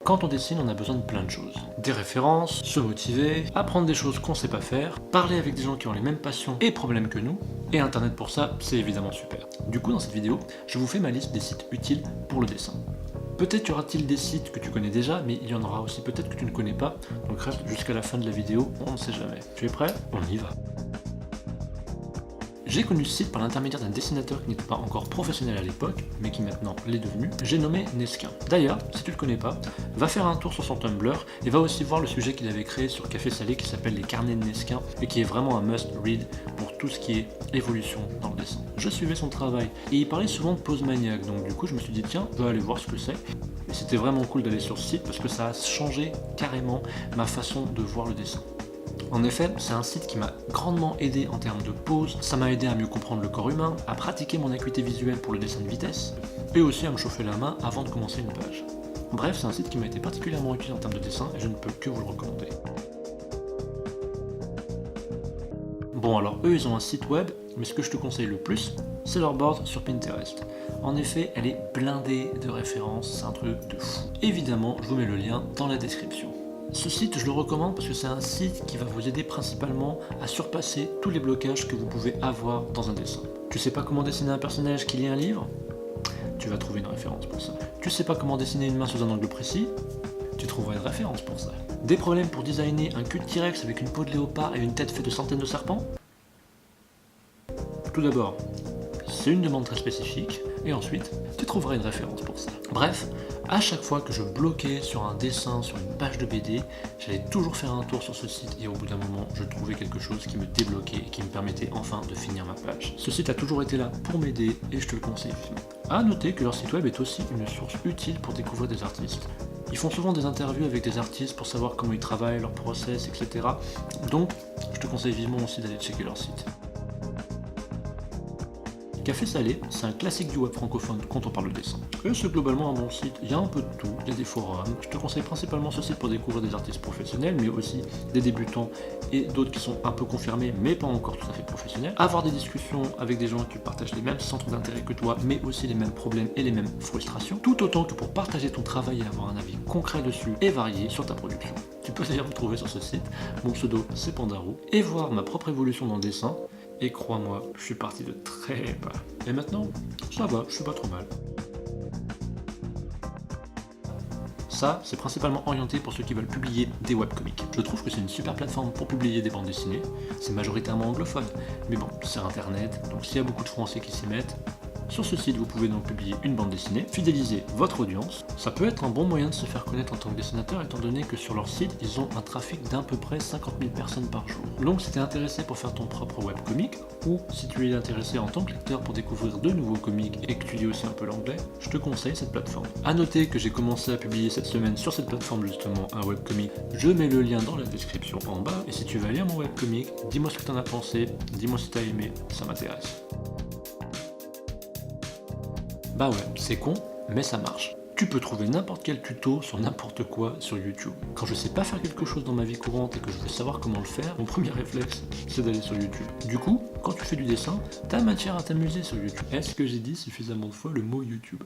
Quand on dessine, on a besoin de plein de choses. Des références, se motiver, apprendre des choses qu'on sait pas faire, parler avec des gens qui ont les mêmes passions et problèmes que nous, et Internet pour ça, c'est évidemment super. Du coup, dans cette vidéo, je vous fais ma liste des sites utiles pour le dessin. Peut-être y aura-t-il des sites que tu connais déjà, mais il y en aura aussi peut-être que tu ne connais pas, donc reste jusqu'à la fin de la vidéo, on ne sait jamais. Tu es prêt? On y va. J'ai connu ce site par l'intermédiaire d'un dessinateur qui n'était pas encore professionnel à l'époque, mais qui maintenant l'est devenu, j'ai nommé Nesquin. D'ailleurs, si tu le connais pas, va faire un tour sur son Tumblr et va aussi voir le sujet qu'il avait créé sur Café Salé qui s'appelle les carnets de Nesquin et qui est vraiment un must-read pour tout ce qui est évolution dans le dessin. Je suivais son travail et il parlait souvent de pose maniaque, donc du coup je me suis dit tiens, je vais aller voir ce que c'est. Et c'était vraiment cool d'aller sur ce site parce que ça a changé carrément ma façon de voir le dessin. En effet, c'est un site qui m'a grandement aidé en termes de pose, ça m'a aidé à mieux comprendre le corps humain, à pratiquer mon acuité visuelle pour le dessin de vitesse, et aussi à me chauffer la main avant de commencer une page. Bref, c'est un site qui m'a été particulièrement utile en termes de dessin et je ne peux que vous le recommander. Bon alors eux ils ont un site web, mais ce que je te conseille le plus, c'est leur board sur Pinterest. En effet, elle est blindée de références, c'est un truc de fou. Évidemment, je vous mets le lien dans la description. Ce site, je le recommande parce que c'est un site qui va vous aider principalement à surpasser tous les blocages que vous pouvez avoir dans un dessin. Tu sais pas comment dessiner un personnage qui lit un livre? Tu vas trouver une référence pour ça. Tu sais pas comment dessiner une main sous un angle précis? Tu trouveras une référence pour ça. Des problèmes pour designer un cul de T-Rex avec une peau de léopard et une tête faite de centaines de serpents? Tout d'abord, c'est une demande très spécifique, et ensuite, tu trouveras une référence pour ça. Bref, à chaque fois que je bloquais sur un dessin, sur une page de BD, j'allais toujours faire un tour sur ce site et au bout d'un moment, je trouvais quelque chose qui me débloquait et qui me permettait enfin de finir ma page. Ce site a toujours été là pour m'aider et je te le conseille vivement. A noter que leur site web est aussi une source utile pour découvrir des artistes. Ils font souvent des interviews avec des artistes pour savoir comment ils travaillent, leur process, etc. Donc, je te conseille vivement aussi d'aller checker leur site. Café Salé, c'est un classique du web francophone quand on parle de dessin. Et c'est globalement un bon site, il y a un peu de tout, il y a des forums. Je te conseille principalement ce site pour découvrir des artistes professionnels, mais aussi des débutants et d'autres qui sont un peu confirmés, mais pas encore tout à fait professionnels. Avoir des discussions avec des gens qui partagent les mêmes centres d'intérêt que toi, mais aussi les mêmes problèmes et les mêmes frustrations, tout autant que pour partager ton travail et avoir un avis concret dessus et varié sur ta production. Tu peux d'ailleurs me trouver sur ce site, mon pseudo c'est Pandarou, et voir ma propre évolution dans le dessin. Et crois-moi, je suis parti de très bas. Et maintenant, ça va, je suis pas trop mal. Ça, c'est principalement orienté pour ceux qui veulent publier des webcomics. Je trouve que c'est une super plateforme pour publier des bandes dessinées. C'est majoritairement anglophone, mais bon, c'est internet, donc s'il y a beaucoup de Français qui s'y mettent, sur ce site, vous pouvez donc publier une bande dessinée, fidéliser votre audience. Ça peut être un bon moyen de se faire connaître en tant que dessinateur, étant donné que sur leur site, ils ont un trafic d'à peu près 50 000 personnes par jour. Donc si tu es intéressé pour faire ton propre webcomic, ou si tu es intéressé en tant que lecteur pour découvrir de nouveaux comics et que tu lis aussi un peu l'anglais, je te conseille cette plateforme. A noter que j'ai commencé à publier cette semaine sur cette plateforme justement un webcomic. Je mets le lien dans la description en bas, et si tu vas lire mon webcomic, dis-moi ce que tu en as pensé, dis-moi si tu as aimé, ça m'intéresse. Bah ouais, c'est con, mais ça marche. Tu peux trouver n'importe quel tuto sur n'importe quoi sur YouTube. Quand je sais pas faire quelque chose dans ma vie courante et que je veux savoir comment le faire, mon premier réflexe, c'est d'aller sur YouTube. Du coup, quand tu fais du dessin, t'as matière à t'amuser sur YouTube. Est-ce que j'ai dit suffisamment de fois le mot YouTube?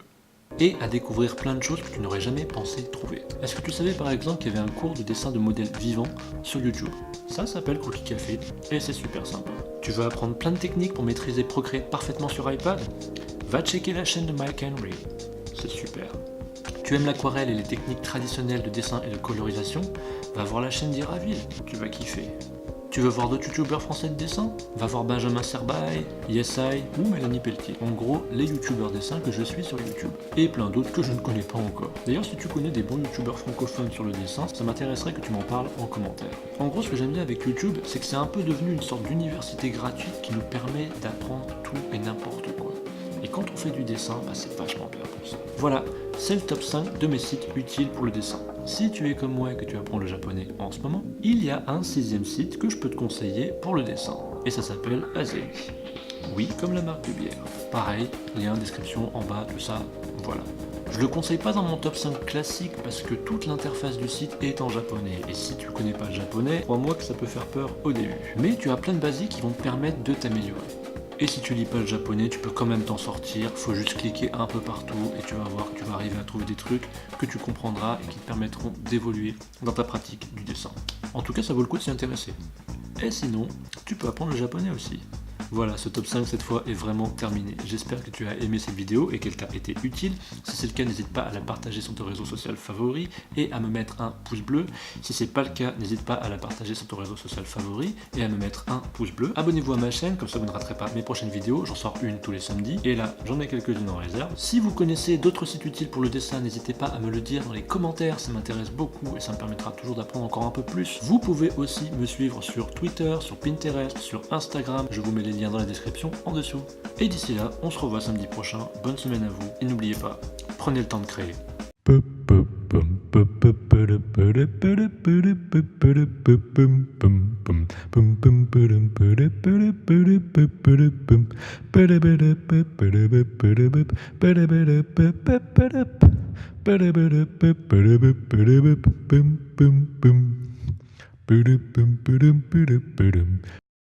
Et à découvrir plein de choses que tu n'aurais jamais pensé trouver. Est-ce que tu savais par exemple qu'il y avait un cours de dessin de modèles vivants sur YouTube? Ça s'appelle Croquis Café et c'est super sympa. Tu veux apprendre plein de techniques pour maîtriser Procreate parfaitement sur iPad? Va checker la chaîne de Mike Henry, c'est super. Tu aimes l'aquarelle et les techniques traditionnelles de dessin et de colorisation? Va voir la chaîne d'Iraville, tu vas kiffer. Tu veux voir d'autres youtubeurs français de dessin? Va voir Benjamin Serbaille, YesI ou Mélanie Pelletier. En gros, les youtubeurs dessin que je suis sur YouTube. Et plein d'autres que je ne connais pas encore. D'ailleurs, si tu connais des bons youtubeurs francophones sur le dessin, ça m'intéresserait que tu m'en parles en commentaire. En gros, ce que j'aime bien avec YouTube, c'est que c'est un peu devenu une sorte d'université gratuite qui nous permet d'apprendre tout et n'importe quoi. Et quand on fait du dessin, bah c'est vachement bien pour ça. Voilà, c'est le top 5 de mes sites utiles pour le dessin. Si tu es comme moi et que tu apprends le japonais en ce moment, il y a un 6ème site que je peux te conseiller pour le dessin. Et ça s'appelle Azeli. Oui, comme la marque de bière. Pareil, lien, description en bas, tout ça, voilà. Je le conseille pas dans mon top 5 classique parce que toute l'interface du site est en japonais. Et si tu connais pas le japonais, crois-moi que ça peut faire peur au début. Mais tu as plein de basiques qui vont te permettre de t'améliorer. Et si tu lis pas le japonais, tu peux quand même t'en sortir. Faut juste cliquer un peu partout et tu vas voir que tu vas arriver à trouver des trucs que tu comprendras et qui te permettront d'évoluer dans ta pratique du dessin. En tout cas, ça vaut le coup de s'y intéresser. Et sinon, tu peux apprendre le japonais aussi. Voilà, ce top 5 cette fois est vraiment terminé. J'espère que tu as aimé cette vidéo et qu'elle t'a été utile. Si c'est le cas, n'hésite pas à la partager sur ton réseau social favori et à me mettre un pouce bleu. Si c'est pas le cas, n'hésite pas à la partager sur ton réseau social favori et à me mettre un pouce bleu. Abonnez-vous à ma chaîne, comme ça vous ne raterez pas mes prochaines vidéos. J'en sors une tous les samedis et là, j'en ai quelques-unes en réserve. Si vous connaissez d'autres sites utiles pour le dessin, n'hésitez pas à me le dire dans les commentaires. Ça m'intéresse beaucoup et ça me permettra toujours d'apprendre encore un peu plus. Vous pouvez aussi me suivre sur Twitter, sur Pinterest, sur Instagram. Je vous mets les liens dans la description en dessous. Et d'ici là, on se revoit samedi prochain. Bonne semaine à vous et n'oubliez pas, prenez le temps de créer.